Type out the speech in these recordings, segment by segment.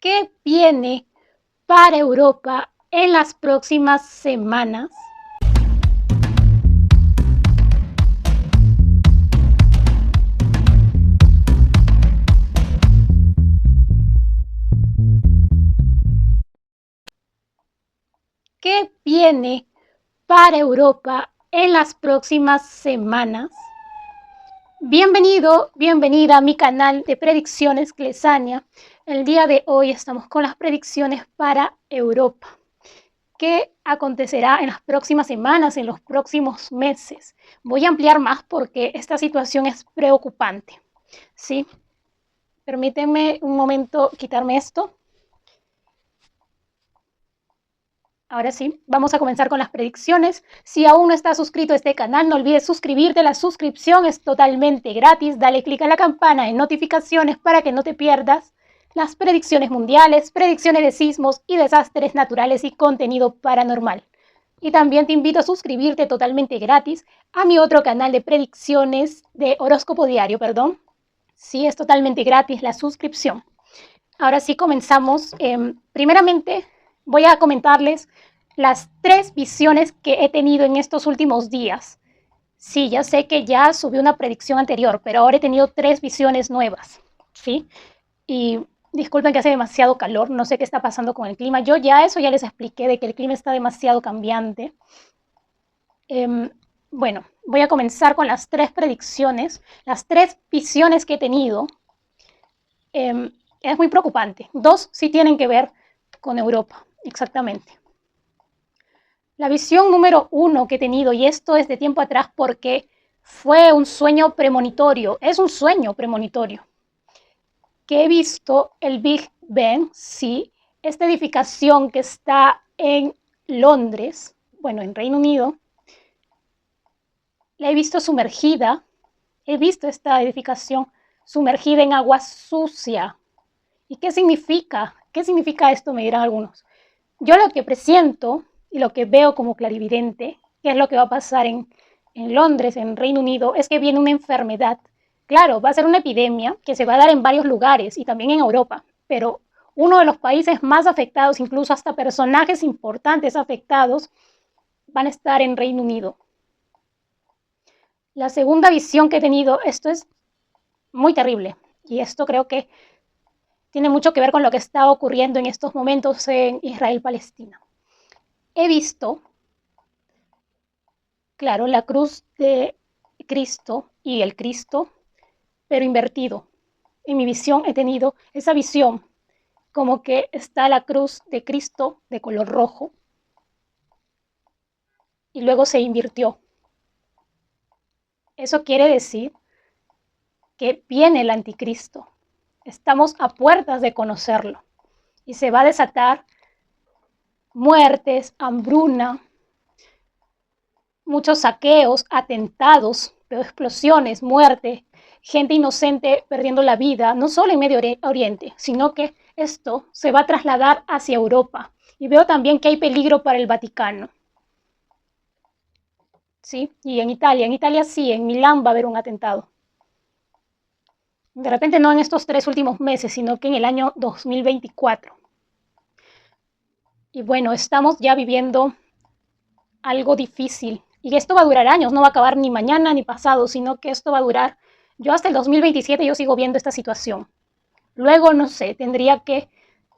¿Qué viene para Europa en las próximas semanas? ¿Qué viene para Europa en las próximas semanas? Bienvenido, bienvenida a mi canal de predicciones Clesania. El día de hoy estamos con las predicciones para Europa. ¿Qué acontecerá en las próximas semanas, en los próximos meses? Voy a ampliar más porque esta situación es preocupante. ¿Sí? Permítanme un momento quitarme esto. Ahora sí, vamos a comenzar con las predicciones. Si aún no estás suscrito a este canal, no olvides suscribirte. La suscripción es totalmente gratis. Dale clic a la campana de notificaciones para que no te pierdas las predicciones mundiales, predicciones de sismos y desastres naturales y contenido paranormal. Y también te invito a suscribirte totalmente gratis a mi otro canal de predicciones de horóscopo diario, perdón. Sí, es totalmente gratis la suscripción. Ahora sí comenzamos. Primeramente voy a comentarles las 3 visiones que he tenido en estos últimos días. Sí, ya sé que ya subí una predicción anterior, pero ahora he tenido 3 visiones nuevas. ¿Sí? Y disculpen que hace demasiado calor, no sé qué está pasando con el clima. Yo ya les expliqué de que el clima está demasiado cambiante. Bueno, voy a comenzar con las 3 predicciones, las 3 visiones que he tenido. Es muy preocupante. 2 sí tienen que ver con Europa, exactamente. La visión número 1 que he tenido, y esto es de tiempo atrás porque fue un sueño premonitorio, es un sueño premonitorio, que he visto el Big Ben, sí, esta edificación que está en Londres, bueno, en Reino Unido, la he visto sumergida, he visto esta edificación sumergida en agua sucia. ¿Y qué significa? ¿Qué significa esto? Me dirán algunos. Yo lo que presiento y lo que veo como clarividente, que es lo que va a pasar en Londres, en Reino Unido, es que viene una enfermedad. Claro, va a ser una epidemia que se va a dar en varios lugares y también en Europa, pero uno de los países más afectados, incluso hasta personajes importantes afectados, van a estar en Reino Unido. La segunda visión que he tenido, esto es muy terrible y esto creo que tiene mucho que ver con lo que está ocurriendo en estos momentos en Israel-Palestina. He visto, claro, la cruz de Cristo y el Cristo, pero invertido. En mi visión he tenido esa visión, como que está la cruz de Cristo de color rojo y luego se invirtió. Eso quiere decir que viene el anticristo. Estamos a puertas de conocerlo y se va a desatar muertes, hambruna, muchos saqueos, atentados, explosiones, muerte, gente inocente perdiendo la vida, no solo en Medio Oriente, sino que esto se va a trasladar hacia Europa. Y veo también que hay peligro para el Vaticano. ¿Sí? Y en Italia sí, en Milán va a haber un atentado. De repente no en estos 3 últimos meses, sino que en el año 2024. Y bueno, estamos ya viviendo algo difícil. Y esto va a durar años, no va a acabar ni mañana ni pasado, sino que esto va a durar. Yo hasta el 2027 yo sigo viendo esta situación. Luego, no sé, tendría que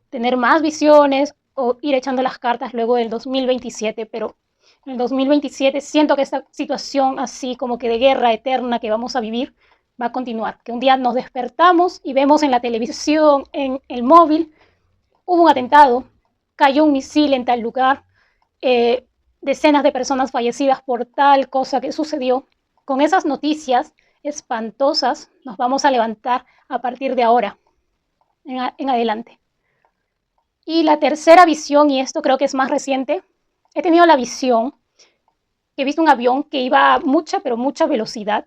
tener más visiones o ir echando las cartas luego del 2027, pero en el 2027 siento que esta situación así como que de guerra eterna que vamos a vivir va a continuar. Que un día nos despertamos y vemos en la televisión, en el móvil, hubo un atentado, cayó un misil en tal lugar, decenas de personas fallecidas por tal cosa que sucedió. Con esas noticias espantosas nos vamos a levantar a partir de ahora en adelante. Y la tercera visión, y esto creo que es más reciente, he tenido la visión que he visto un avión que iba a mucha, pero mucha velocidad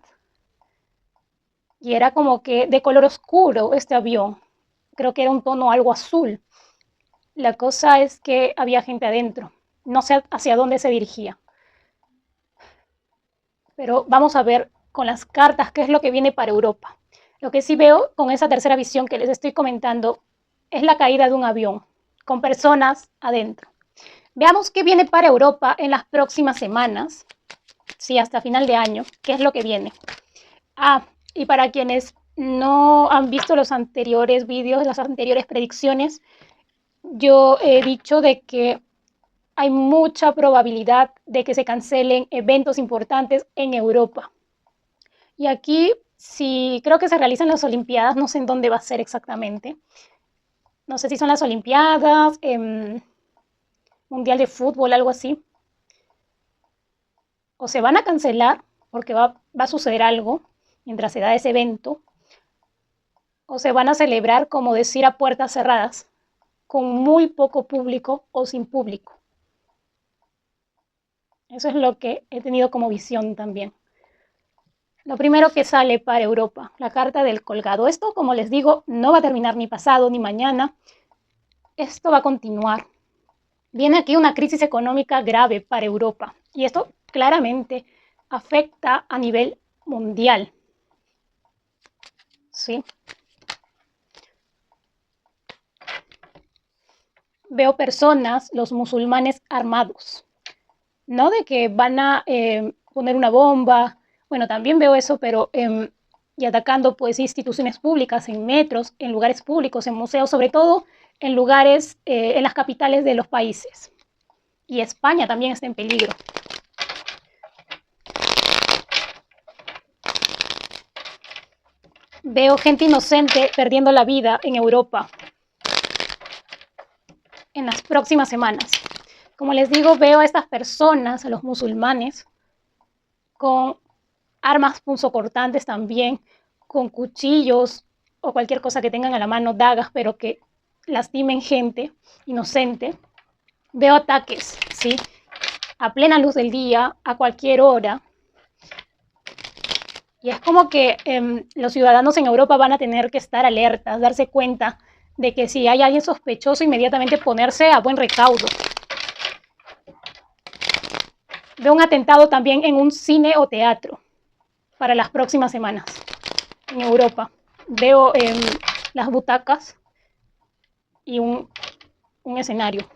y era como que de color oscuro este avión. Creo que era un tono algo azul. La cosa es que había gente adentro. No sé hacia dónde se dirigía. Pero vamos a ver con las cartas qué es lo que viene para Europa. Lo que sí veo con esa tercera visión que les estoy comentando es la caída de un avión con personas adentro. Veamos qué viene para Europa en las próximas semanas, sí, hasta final de año, qué es lo que viene. Y para quienes no han visto los anteriores vídeos, las anteriores predicciones, yo he dicho de que hay mucha probabilidad de que se cancelen eventos importantes en Europa. Y aquí, si creo que se realizan las Olimpiadas, no sé en dónde va a ser exactamente. No sé si son las Olimpiadas, Mundial de Fútbol, algo así. O se van a cancelar porque va a suceder algo mientras se da ese evento, o se van a celebrar, como decir, a puertas cerradas, con muy poco público o sin público. Eso es lo que he tenido como visión también. Lo primero que sale para Europa, la carta del colgado. Esto, como les digo, no va a terminar ni pasado ni mañana. Esto va a continuar. Viene aquí una crisis económica grave para Europa y esto claramente afecta a nivel mundial. ¿Sí? Veo personas, los musulmanes, armados. No de que van a poner una bomba, bueno, también veo eso, pero y atacando pues instituciones públicas, en metros, en lugares públicos, en museos, sobre todo en lugares, en las capitales de los países. Y España también está en peligro. Veo gente inocente perdiendo la vida en Europa en las próximas semanas. Como les digo, veo a estas personas, a los musulmanes, con armas punzocortantes también, con cuchillos o cualquier cosa que tengan a la mano, dagas, pero que lastimen gente inocente. Veo ataques, ¿sí? A plena luz del día, a cualquier hora. Y es como que los ciudadanos en Europa van a tener que estar alertas, darse cuenta de que si hay alguien sospechoso, inmediatamente ponerse a buen recaudo. Veo un atentado también en un cine o teatro para las próximas semanas en Europa. Veo las butacas y un escenario.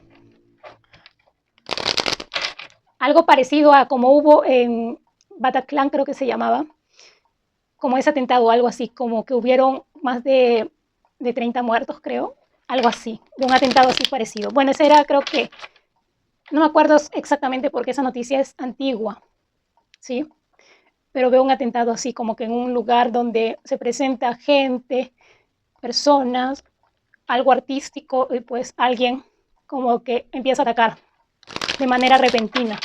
Algo parecido a como hubo en Bataclan, creo que se llamaba, como ese atentado, algo así, como que hubieron más de 30 muertos, creo, algo así, de un atentado así parecido. Bueno, ese era, creo que, no me acuerdo exactamente porque esa noticia es antigua, ¿sí? Pero veo un atentado así, como que en un lugar donde se presenta gente, personas, algo artístico, y pues alguien como que empieza a atacar de manera repentina.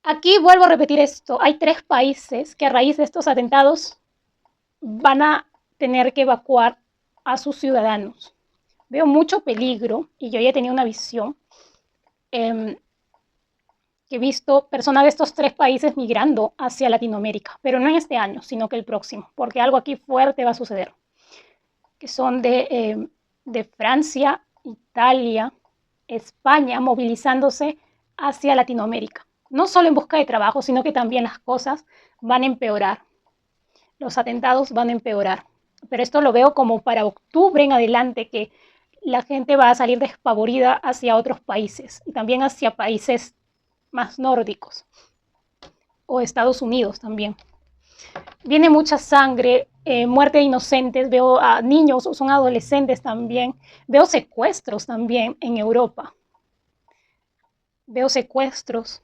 Aquí vuelvo a repetir esto, hay 3 países que a raíz de estos atentados van a tener que evacuar a sus ciudadanos. Veo mucho peligro y yo ya he tenido una visión que he visto personas de estos 3 países migrando hacia Latinoamérica, pero no en este año, sino que el próximo, porque algo aquí fuerte va a suceder, que son de Francia, Italia, España, movilizándose hacia Latinoamérica. No solo en busca de trabajo, sino que también las cosas van a empeorar. Los atentados van a empeorar. Pero esto lo veo como para octubre en adelante, que la gente va a salir despavorida hacia otros países y también hacia países más nórdicos o Estados Unidos también. Viene mucha sangre, muerte de inocentes, veo a niños, son adolescentes también, veo secuestros también en Europa. Veo secuestros.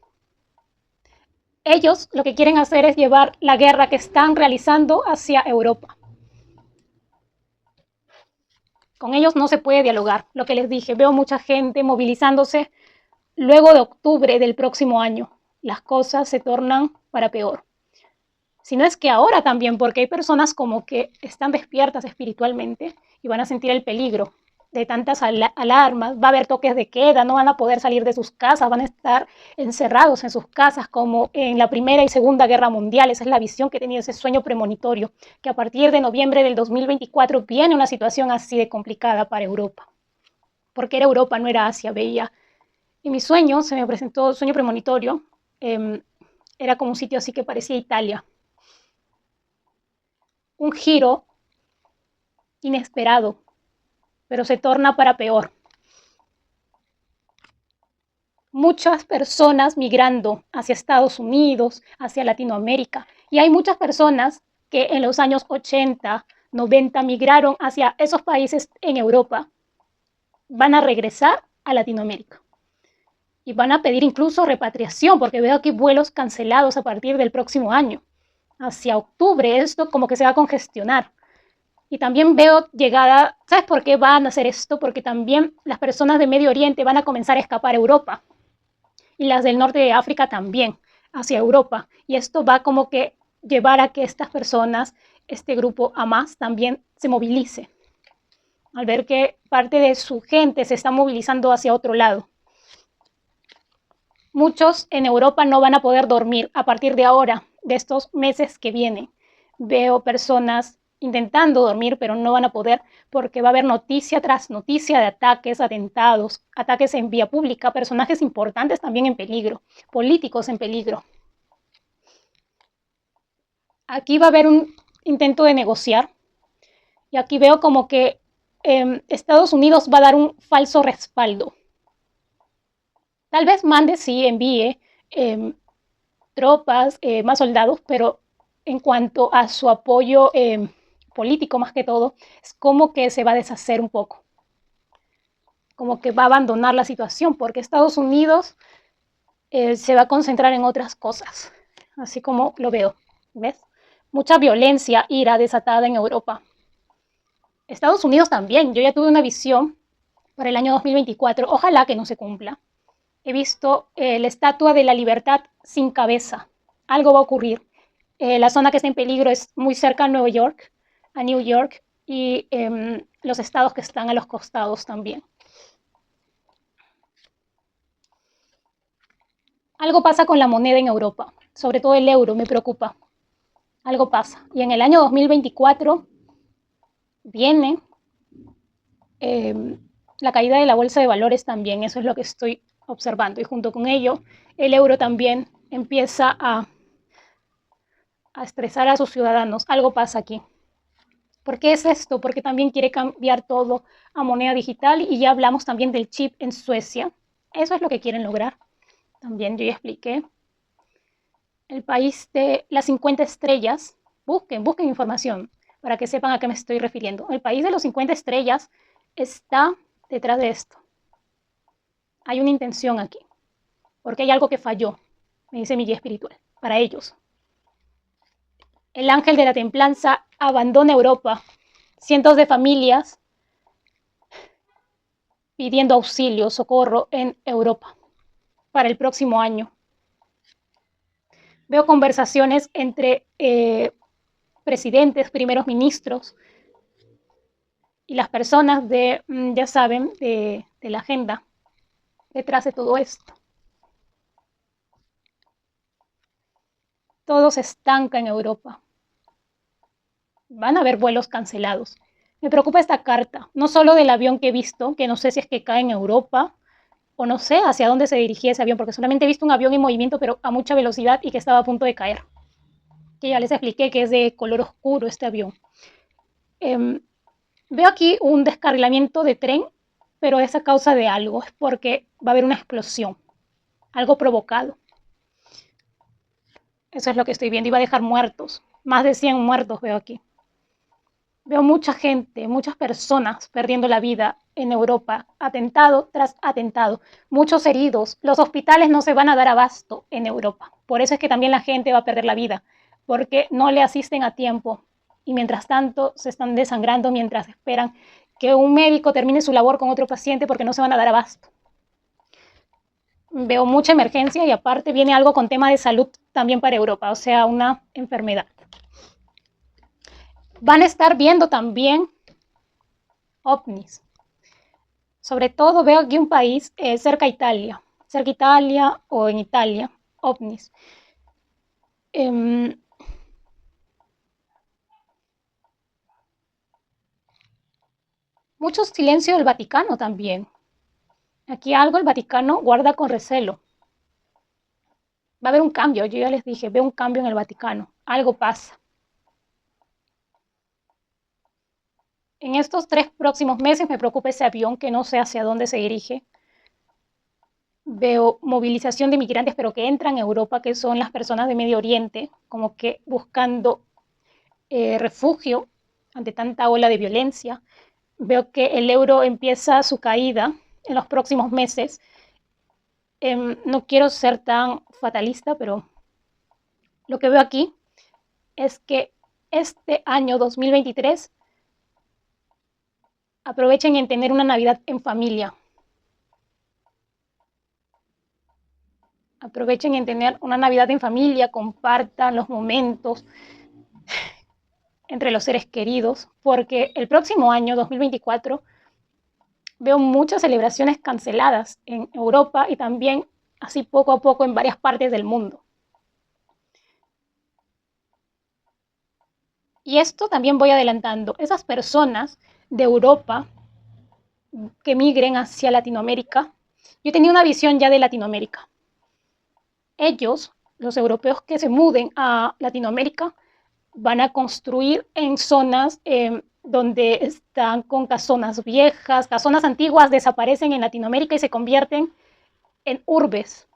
Ellos lo que quieren hacer es llevar la guerra que están realizando hacia Europa. Con ellos no se puede dialogar. Lo que les dije, veo mucha gente movilizándose luego de octubre del próximo año. Las cosas se tornan para peor. Si no es que ahora también, porque hay personas como que están despiertas espiritualmente y van a sentir el peligro de tantas alarmas, va a haber toques de queda, no van a poder salir de sus casas, van a estar encerrados en sus casas como en la Primera y Segunda Guerra Mundial. Esa es la visión que he tenido, ese sueño premonitorio, que a partir de noviembre del 2024 viene una situación así de complicada para Europa. Porque era Europa, no era Asia, veía. Y mi sueño, se me presentó, sueño premonitorio, era como un sitio así que parecía Italia. un giro inesperado, pero se torna para peor. Muchas personas migrando hacia Estados Unidos, hacia Latinoamérica, y hay muchas personas que en los años 80, 90 migraron hacia esos países en Europa, van a regresar a Latinoamérica y van a pedir incluso repatriación, porque veo aquí vuelos cancelados a partir del próximo año. Hacia octubre esto como que se va a congestionar. Y también veo llegada, ¿sabes por qué van a hacer esto? Porque también las personas de Medio Oriente van a comenzar a escapar a Europa y las del norte de África también hacia Europa. Y esto va como que llevar a que estas personas, este grupo Hamas, también se movilice al ver que parte de su gente se está movilizando hacia otro lado. Muchos en Europa no van a poder dormir a partir de ahora, de estos meses que vienen. Veo personas intentando dormir, pero no van a poder porque va a haber noticia tras noticia de ataques, atentados, ataques en vía pública, personajes importantes también en peligro, políticos en peligro. Aquí va a haber un intento de negociar y aquí veo como que Estados Unidos va a dar un falso respaldo. Tal vez mande, sí, envíe tropas, más soldados, pero en cuanto a su apoyo político más que todo, es como que se va a deshacer un poco, como que va a abandonar la situación, porque Estados Unidos se va a concentrar en otras cosas, así como lo veo, ¿ves? Mucha violencia, ira desatada en Europa. Estados Unidos también, yo ya tuve una visión para el año 2024, ojalá que no se cumpla. He visto la estatua de la libertad sin cabeza. Algo va a ocurrir. La zona que está en peligro es muy cerca a New York, y los estados que están a los costados también. Algo pasa con la moneda en Europa, sobre todo el euro, me preocupa. Algo pasa. Y en el año 2024 viene la caída de la bolsa de valores también, eso es lo que estoy observando. Y junto con ello, el euro también empieza a estresar a sus ciudadanos. Algo pasa aquí. ¿Por qué es esto? Porque también quiere cambiar todo a moneda digital y ya hablamos también del chip en Suecia. Eso es lo que quieren lograr. También yo ya expliqué. El país de las 50 estrellas, busquen información para que sepan a qué me estoy refiriendo. El país de los 50 estrellas está detrás de esto. Hay una intención aquí, porque hay algo que falló, me dice mi guía espiritual, para ellos. El ángel de la templanza abandona Europa. Cientos de familias pidiendo auxilio, socorro en Europa para el próximo año. Veo conversaciones entre presidentes, primeros ministros y las personas de, ya saben, de la agenda detrás de todo esto. Todo se estanca en Europa. Van a haber vuelos cancelados. Me preocupa esta carta, no solo del avión que he visto, que no sé si es que cae en Europa o no sé hacia dónde se dirigía ese avión, porque solamente he visto un avión en movimiento, pero a mucha velocidad y que estaba a punto de caer. Que ya les expliqué que es de color oscuro este avión. Veo aquí un descarrilamiento de tren, pero es a causa de algo, es porque va a haber una explosión, algo provocado. Eso es lo que estoy viendo, y va a dejar muertos, más de 100 muertos veo aquí. Veo mucha gente, muchas personas perdiendo la vida en Europa, atentado tras atentado, muchos heridos. Los hospitales no se van a dar abasto en Europa. Por eso es que también la gente va a perder la vida, porque no le asisten a tiempo. Y mientras tanto se están desangrando mientras esperan que un médico termine su labor con otro paciente porque no se van a dar abasto. Veo mucha emergencia y aparte viene algo con tema de salud también para Europa, o sea, una enfermedad. Van a estar viendo también ovnis. Sobre todo veo aquí un país cerca a Italia o en Italia, ovnis. Mucho silencio del Vaticano también. Aquí algo el Vaticano guarda con recelo. Va a haber un cambio, yo ya les dije, veo un cambio en el Vaticano. Algo pasa. En estos 3 próximos meses me preocupa ese avión que no sé hacia dónde se dirige. Veo movilización de migrantes, pero que entran a Europa, que son las personas de Medio Oriente, como que buscando refugio ante tanta ola de violencia. Veo que el euro empieza su caída en los próximos meses. No quiero ser tan fatalista, pero lo que veo aquí es que este año 2023 aprovechen en tener una Navidad en familia. Aprovechen en tener una Navidad en familia, compartan los momentos entre los seres queridos, porque el próximo año, 2024, veo muchas celebraciones canceladas en Europa y también así poco a poco en varias partes del mundo. Y esto también voy adelantando. Esas personas de Europa que migren hacia Latinoamérica, yo tenía una visión ya de Latinoamérica. Ellos, los europeos que se muden a Latinoamérica, van a construir en zonas donde están con casonas viejas, casonas antiguas desaparecen en Latinoamérica y se convierten en urbes,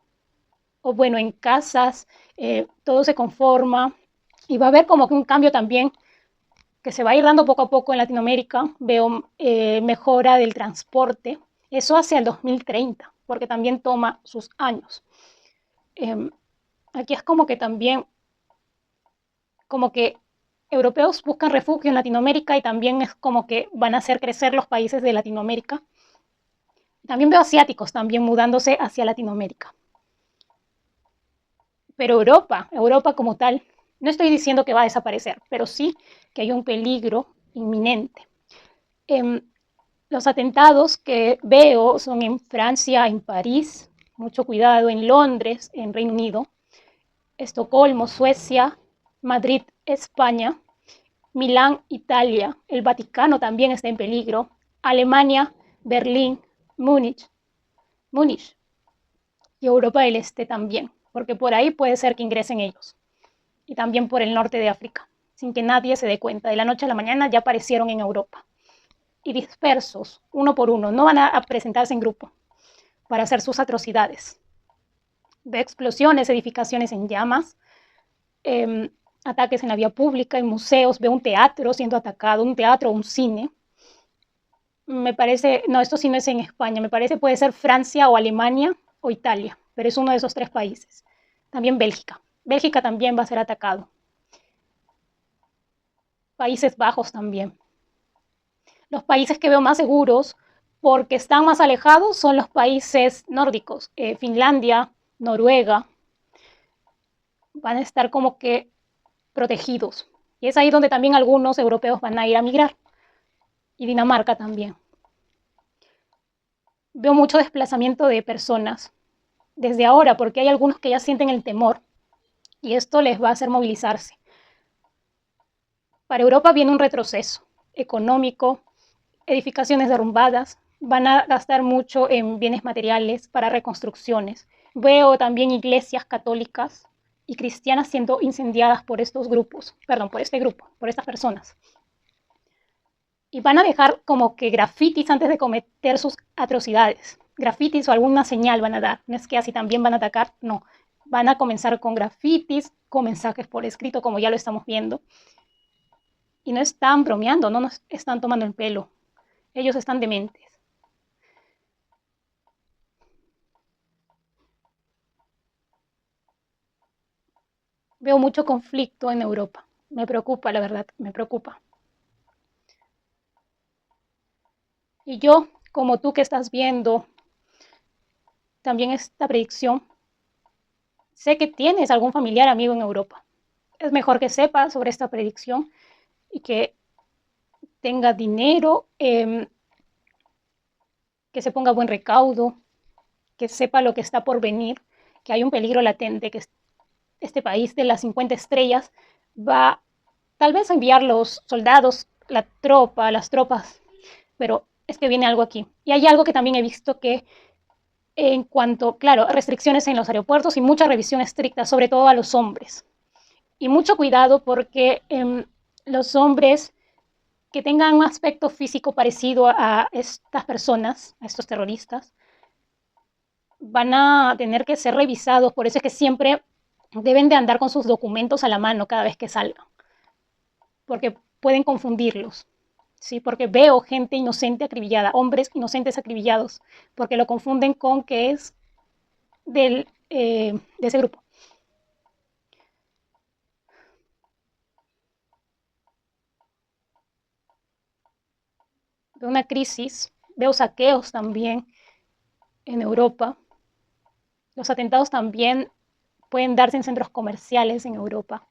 o bueno, en casas, todo se conforma y va a haber como que un cambio también que se va a ir dando poco a poco en Latinoamérica. Veo mejora del transporte, eso hacia el 2030, porque también toma sus años. Aquí es como que también, como que europeos buscan refugio en Latinoamérica y también es como que van a hacer crecer los países de Latinoamérica. También veo asiáticos también mudándose hacia Latinoamérica. Pero Europa como tal, no estoy diciendo que va a desaparecer, pero sí que hay un peligro inminente. Los atentados que veo son en Francia, en París, mucho cuidado, en Londres, en Reino Unido, Estocolmo, Suecia, Madrid, España, Milán, Italia, el Vaticano también está en peligro, Alemania, Berlín, Múnich y Europa del Este también, porque por ahí puede ser que ingresen ellos. Y también por el norte de África, sin que nadie se dé cuenta. De la noche a la mañana ya aparecieron en Europa. Y dispersos, uno por uno, no van a presentarse en grupo para hacer sus atrocidades. Ve explosiones, edificaciones en llamas, ataques en la vía pública, en museos, veo un teatro siendo atacado, un teatro o un cine. Me parece, no, esto sí no es en España, me parece puede ser Francia o Alemania o Italia, pero es uno de esos 3 países. También Bélgica. Bélgica también va a ser atacado. Países Bajos también. Los países que veo más seguros porque están más alejados son los países nórdicos, Finlandia, Noruega, van a estar como que protegidos. Y es ahí donde también algunos europeos van a ir a migrar. Y Dinamarca también. Veo mucho desplazamiento de personas desde ahora, porque hay algunos que ya sienten el temor y esto les va a hacer movilizarse. Para Europa viene un retroceso económico, edificaciones derrumbadas, van a gastar mucho en bienes materiales para reconstrucciones. Veo también iglesias católicas y cristianas siendo incendiadas por estos grupos, perdón, por este grupo, por estas personas. Y van a dejar como que grafitis antes de cometer sus atrocidades. Grafitis o alguna señal van a dar. No es que así también van a atacar, no. Van a comenzar con grafitis, con mensajes por escrito, como ya lo estamos viendo. Y no están bromeando, no nos están tomando el pelo. Ellos están dementes. Veo mucho conflicto en Europa. Me preocupa, la verdad, me preocupa. Y yo, como tú que estás viendo también esta predicción, sé que tienes algún familiar amigo en Europa. Es mejor que sepa sobre esta predicción y que tenga dinero, que se ponga buen recaudo, que sepa lo que está por venir, que hay un peligro latente, que este país de las 50 estrellas va tal vez a enviar los soldados, la tropa, las tropas, pero es que viene algo aquí. Y hay algo que también he visto que en cuanto, claro, restricciones en los aeropuertos y mucha revisión estricta, sobre todo a los hombres. Y mucho cuidado porque los hombres que tengan un aspecto físico parecido a estas personas, a estos terroristas, van a tener que ser revisados. Por eso es que siempre deben de andar con sus documentos a la mano cada vez que salgan, porque pueden confundirlos. Sí, porque veo gente inocente acribillada, hombres inocentes acribillados, porque lo confunden con que es de ese grupo. Veo una crisis, veo saqueos también en Europa. Los atentados también pueden darse en centros comerciales en Europa.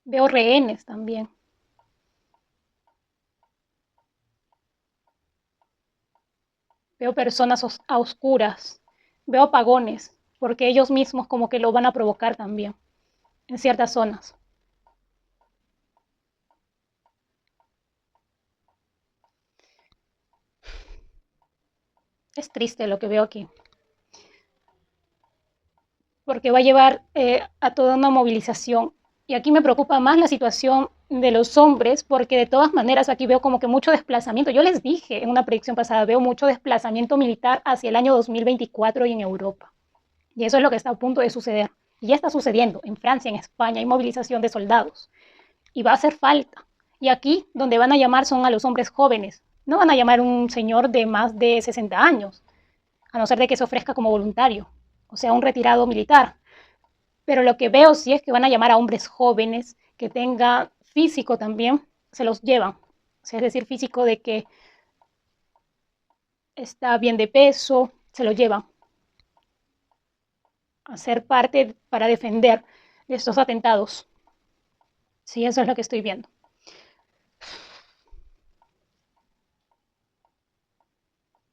Veo rehenes también. Veo personas a oscuras. Veo apagones, porque ellos mismos como que lo van a provocar también en ciertas zonas. Es triste lo que veo aquí, porque va a llevar a toda una movilización. Y aquí me preocupa más la situación de los hombres, porque de todas maneras aquí veo como que mucho desplazamiento. Yo les dije en una predicción pasada, veo mucho desplazamiento militar hacia el año 2024 y en Europa. Y eso es lo que está a punto de suceder. Y ya está sucediendo. En Francia, en España, hay movilización de soldados. Y va a hacer falta. Y aquí, donde van a llamar son a los hombres jóvenes. No van a llamar a un señor de más de 60 años, a no ser de que se ofrezca como voluntario, o sea, un retirado militar. Pero lo que veo sí es que van a llamar a hombres jóvenes que tengan físico también, se los llevan. O sea, es decir, físico de que está bien de peso, se lo llevan a ser parte para defender de estos atentados. Sí, eso es lo que estoy viendo.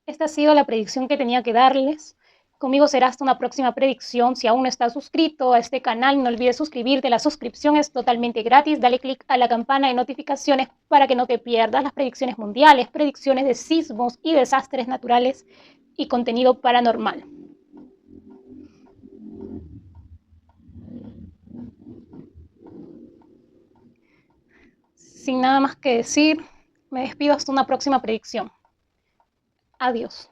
Esta ha sido la predicción que tenía que darles. Conmigo será hasta una próxima predicción. Si aún no estás suscrito a este canal, no olvides suscribirte. La suscripción es totalmente gratis. Dale click a la campana de notificaciones para que no te pierdas las predicciones mundiales, predicciones de sismos y desastres naturales y contenido paranormal. Sin nada más que decir, me despido hasta una próxima predicción. Adiós.